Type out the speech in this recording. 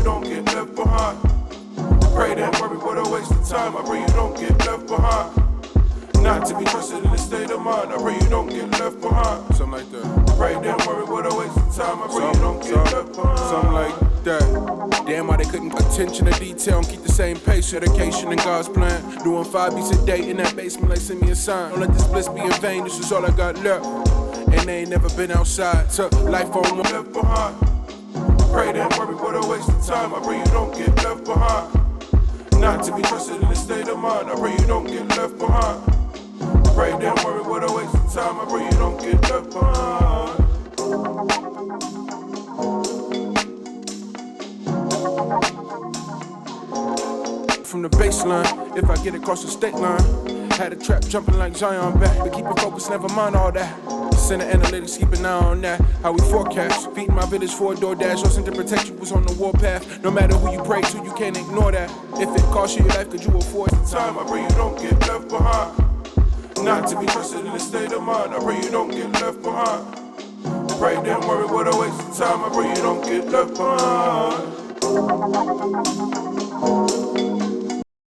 you don't get left behind. Pray don't worry, what a waste of time. I pray you don't get left behind. Not to be trusted in this state of mind. I pray you don't get left behind. Something like that. Pray don't worry, what a waste of time. I pray you don't get left behind. Something like that. Damn, why they couldn't attention to detail and keep the same pace. Dedication in God's plan. Doing 5 beats a day in that basement, like send me a sign. Don't let this bliss be in vain. This is all I got left. And they ain't never been outside. Took life on one left behind. Pray don't worry, what a waste of time. I pray you don't get left behind. Not to be trusted in this state of mind. I pray you don't get left behind. Pray don't worry, what a waste of time. I pray you don't get left behind. From the baseline, if I get across the state line, had a trap jumping like Zion back, but keep it focused, never mind all that. Center analytics, keep an eye on that. How we forecast, feeding my village for a DoorDash. Your sent to protect you was on the warpath. No matter who you pray to, you can't ignore that. If it costs you your life, could you afford the time? I pray you don't get left behind. Not to be trusted in this state of mind. I pray you don't get left behind. Pray don't worry, what a waste of time. I pray you don't get left behind.